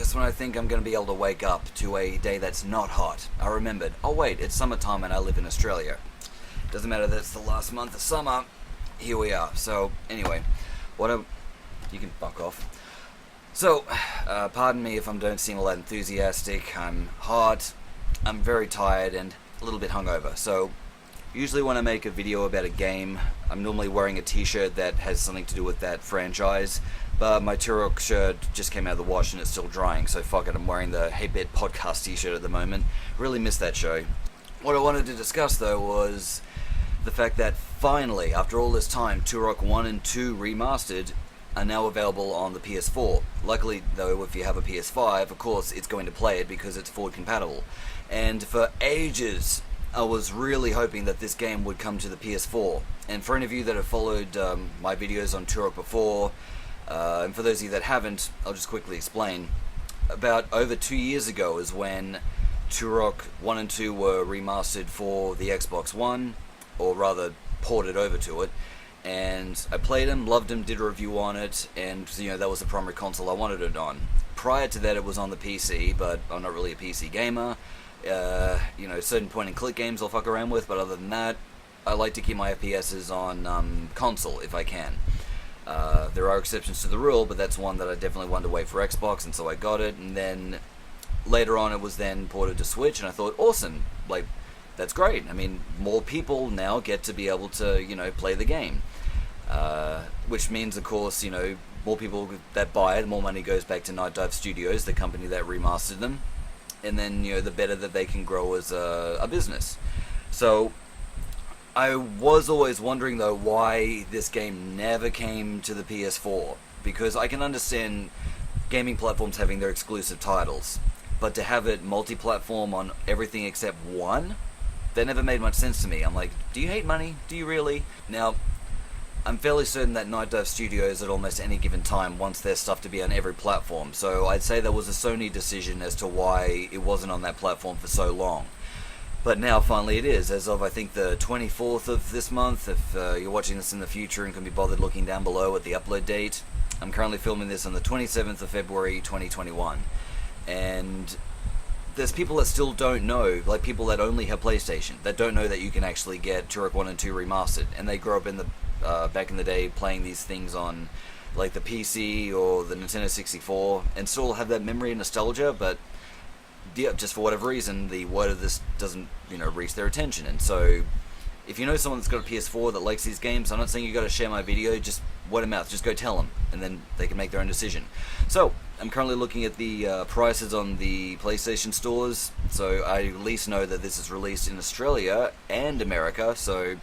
just when I think I'm going to be able to wake up to a day that's not hot, I remembered, oh wait, it's summertime and I live in Australia. Doesn't matter that it's the last month of summer, here we are. So, anyway, you can fuck off. So, pardon me if I don't seem all that enthusiastic. I'm hot, I'm very tired, and a little bit hungover. So, usually when I make a video about a game, I'm normally wearing a t-shirt that has something to do with that franchise. But my Turok shirt just came out of the wash and it's still drying, so fuck it, I'm wearing the Hey Bet podcast t-shirt at the moment. Really missed that show. What I wanted to discuss though was the fact that finally, after all this time, Turok 1 and 2 Remastered are now available on the PS4. Luckily though, if you have a PS5, of course it's going to play it because it's forward compatible. And for ages, I was really hoping that this game would come to the PS4. And for any of you that have followed my videos on Turok before, and for those of you that haven't, I'll just quickly explain. About over 2 years ago is when Turok 1 and 2 were remastered for the Xbox One, or rather ported over to it, and I played them, loved them, did a review on it, and that was the primary console I wanted it on. Prior to that it was on the PC, but I'm not really a PC gamer. Certain point and click games I'll fuck around with, but other than that, I like to keep my FPSs on console if I can. There are exceptions to the rule, but that's one that I definitely wanted to wait for Xbox, and so I got it, and then later on it was then ported to Switch, and I thought, awesome, like, that's great. I mean, more people now get to be able to, play the game. Which means, of course, more people that buy it, more money goes back to Night Dive Studios, the company that remastered them, and then, the better that they can grow as a business. So, I was always wondering though why this game never came to the PS4, because I can understand gaming platforms having their exclusive titles, but to have it multi-platform on everything except one, that never made much sense to me. I'm like, do you hate money? Do you really? Now, I'm fairly certain that Night Dive Studios at almost any given time wants their stuff to be on every platform, so I'd say that was a Sony decision as to why it wasn't on that platform for so long. But now, finally, it is, as of, I think, the 24th of this month. If you're watching this in the future and can be bothered looking down below at the upload date. I'm currently filming this on the 27th of February, 2021. And there's people that still don't know, like people that only have PlayStation, that don't know that you can actually get Turok 1 and 2 remastered. And they grew up in the back in the day playing these things on, like, the PC or the Nintendo 64, and still have that memory and nostalgia, but yeah, just for whatever reason, the word of this doesn't, reach their attention. And so, if you know someone that's got a PS4 that likes these games, I'm not saying you got to share my video, just word of mouth, just go tell them, and then they can make their own decision. So, I'm currently looking at the prices on the PlayStation stores, so I at least know that this is released in Australia and America, so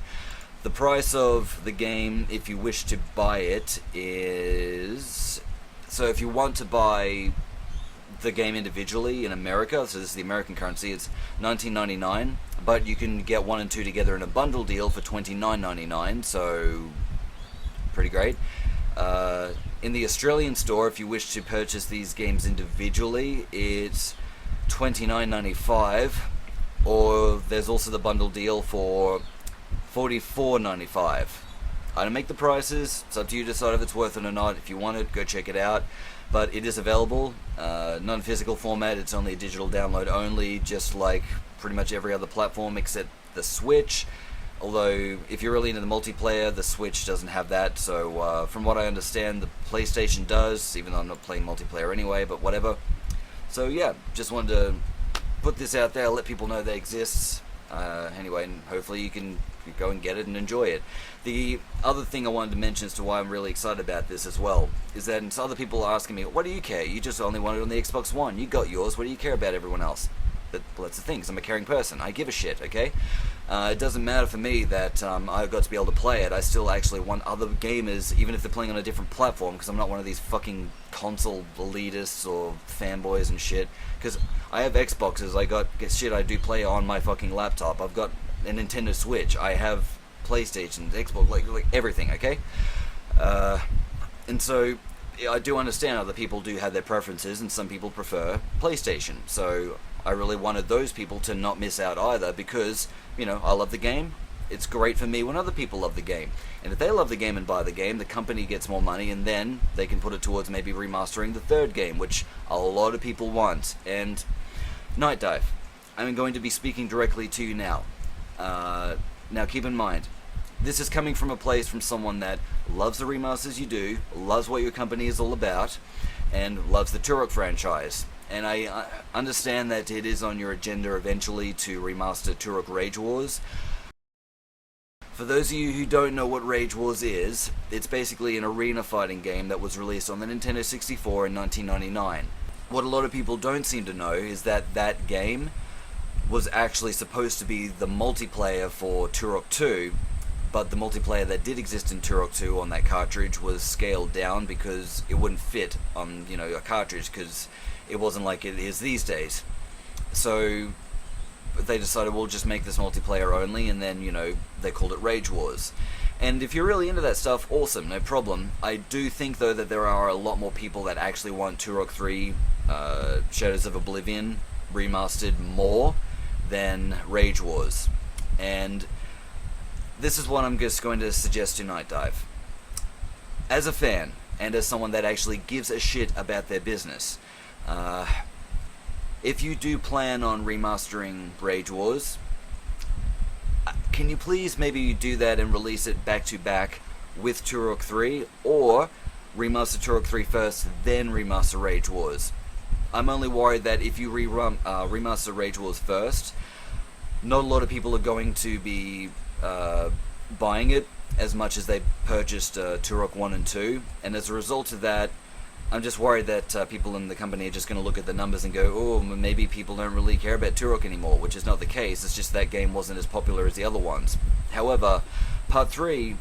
the price of the game, if you wish to buy it, is... So if you want to buy the game individually in America, so this is the American currency, it's $19.99, but you can get 1 and 2 together in a bundle deal for $29.99, so pretty great. In the Australian store, if you wish to purchase these games individually, it's $29.95, or there's also the bundle deal for $44.95. I don't make the prices, it's up to you to decide if it's worth it or not. If you want it, go check it out. But it is available, not in physical format, it's only a digital download only, just like pretty much every other platform except the Switch. Although, if you're really into the multiplayer, the Switch doesn't have that, so from what I understand, the PlayStation does, even though I'm not playing multiplayer anyway, but whatever. So yeah, just wanted to put this out there, let people know they exist. Anyway, and hopefully you can go and get it and enjoy it. The other thing I wanted to mention as to why I'm really excited about this as well, is that other people are asking me, what do you care? You just only want it on the Xbox One. You got yours. What do you care about everyone else? Well, that's the thing, 'cause I'm a caring person. I give a shit, okay? It doesn't matter for me that I've got to be able to play it. I still actually want other gamers, even if they're playing on a different platform, because I'm not one of these fucking console elitists or fanboys and shit. Because I have Xboxes, I got shit I do play on my fucking laptop. I've got a Nintendo Switch, I have PlayStation, Xbox, like everything, okay? And so, I do understand other people do have their preferences, and some people prefer PlayStation. So, I really wanted those people to not miss out either, because, I love the game, it's great for me when other people love the game. And if they love the game and buy the game, the company gets more money, and then they can put it towards maybe remastering the third game, which a lot of people want. And Night Dive, I'm going to be speaking directly to you now. Now keep in mind, this is coming from a place from someone that loves the remasters you do, loves what your company is all about, and loves the Turok franchise. And I understand that it is on your agenda eventually to remaster Turok Rage Wars. For those of you who don't know what Rage Wars is, it's basically an arena fighting game that was released on the Nintendo 64 in 1999. What a lot of people don't seem to know is that that game was actually supposed to be the multiplayer for Turok 2, but the multiplayer that did exist in Turok 2 on that cartridge was scaled down because it wouldn't fit on, a cartridge, because it wasn't like it is these days. So they decided, we'll just make this multiplayer only, and then, they called it Rage Wars. And if you're really into that stuff, awesome, no problem. I do think, though, that there are a lot more people that actually want Turok 3 Shadows of Oblivion remastered more than Rage Wars. And this is what I'm just going to suggest to Night Dive. As a fan, and as someone that actually gives a shit about their business, if you do plan on remastering Rage Wars, can you please maybe do that and release it back to back with Turok 3, or remaster Turok 3 first, then remaster Rage Wars? I'm only worried that if you remaster Rage Wars first, not a lot of people are going to be buying it as much as they purchased Turok 1 and 2, and as a result of that, I'm just worried that people in the company are just going to look at the numbers and go, oh, maybe people don't really care about Turok anymore, which is not the case. It's just that game wasn't as popular as the other ones. However, Part 3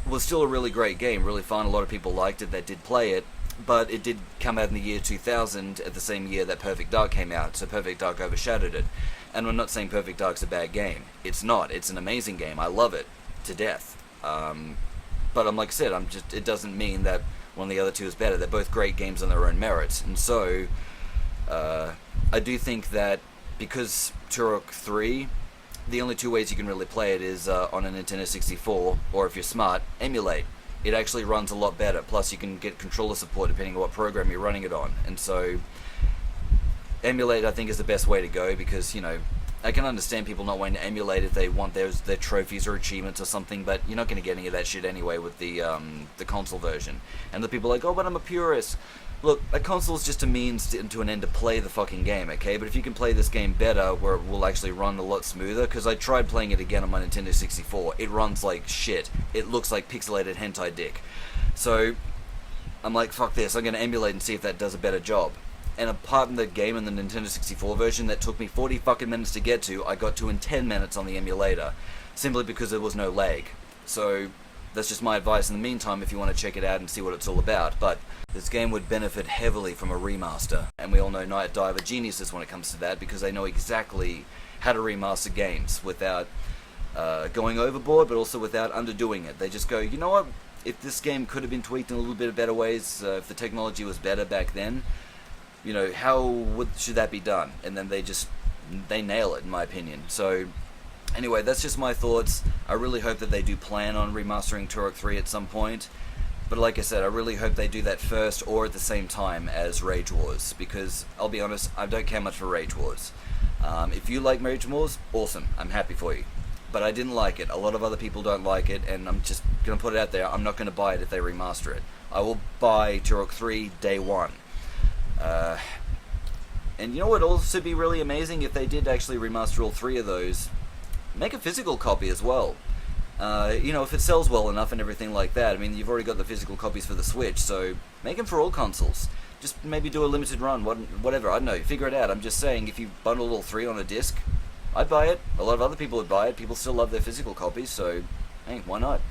was still a really great game, really fun. A lot of people liked it that did play it, but it did come out in the year 2000, at the same year that Perfect Dark came out, so Perfect Dark overshadowed it. And I'm not saying Perfect Dark's a bad game. It's not. It's an amazing game. I love it to death. But like I said, it doesn't mean that one of the other two is better. They're both great games on their own merits. And so, I do think that because Turok 3, the only two ways you can really play it is on a Nintendo 64, or if you're smart, emulate. It actually runs a lot better. Plus, you can get controller support depending on what program you're running it on. And so, emulate, I think, is the best way to go, because, I can understand people not wanting to emulate if they want their trophies or achievements or something, but you're not going to get any of that shit anyway with the console version. And the people are like, oh, but I'm a purist. Look, a console is just a means to an end to play the fucking game, okay? But if you can play this game better, where it will actually run a lot smoother, because I tried playing it again on my Nintendo 64, it runs like shit. It looks like pixelated hentai dick. So, I'm like, fuck this, I'm going to emulate and see if that does a better job. And apart from the game in the Nintendo 64 version that took me 40 fucking minutes to get to, I got to in 10 minutes on the emulator, simply because there was no lag. So, that's just my advice in the meantime if you want to check it out and see what it's all about. But this game would benefit heavily from a remaster, and we all know Night Dive are geniuses when it comes to that, because they know exactly how to remaster games without going overboard, but also without underdoing it. They just go, you know what, if this game could have been tweaked in a little bit of better ways, if the technology was better back then, how should that be done? And then they nail it, in my opinion. So, anyway, that's just my thoughts. I really hope that they do plan on remastering Turok 3 at some point. But like I said, I really hope they do that first or at the same time as Rage Wars, because, I'll be honest, I don't care much for Rage Wars. If you like Rage Wars, awesome, I'm happy for you. But I didn't like it. A lot of other people don't like it, and I'm just going to put it out there, I'm not going to buy it if they remaster it. I will buy Turok 3 day one. And you know what would also be really amazing if they did actually remaster all three of those? Make a physical copy as well. If it sells well enough and everything like that. I mean, you've already got the physical copies for the Switch, so make them for all consoles. Just maybe do a limited run, whatever, I don't know, figure it out. I'm just saying, if you bundled all three on a disc, I'd buy it. A lot of other people would buy it. People still love their physical copies, so hey, why not?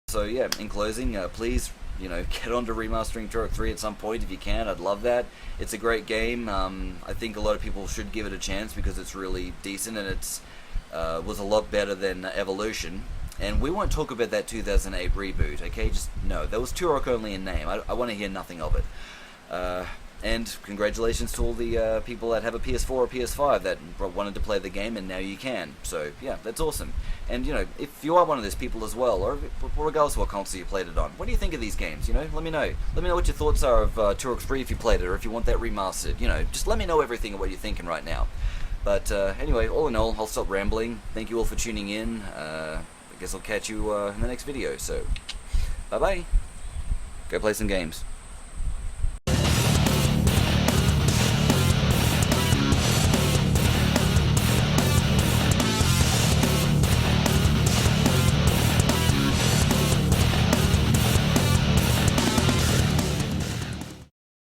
So yeah, in closing, please, get on to remastering Turok 3 at some point if you can. I'd love that. It's a great game. I think a lot of people should give it a chance because it's really decent, and it's was a lot better than Evolution. And we won't talk about that 2008 reboot, okay? Just no, there was Turok only in name. I want to hear nothing of it. And congratulations to all the people that have a PS4 or PS5 that wanted to play the game, and now you can. So yeah, that's awesome. And if you are one of those people as well, or regardless of what console you played it on, what do you think of these games? Let me know. Let me know what your thoughts are of Turok 3 if you played it, or if you want that remastered. Just let me know everything of what you're thinking right now. But anyway, all in all, I'll stop rambling. Thank you all for tuning in. I guess I'll catch you in the next video. So bye bye. Go play some games.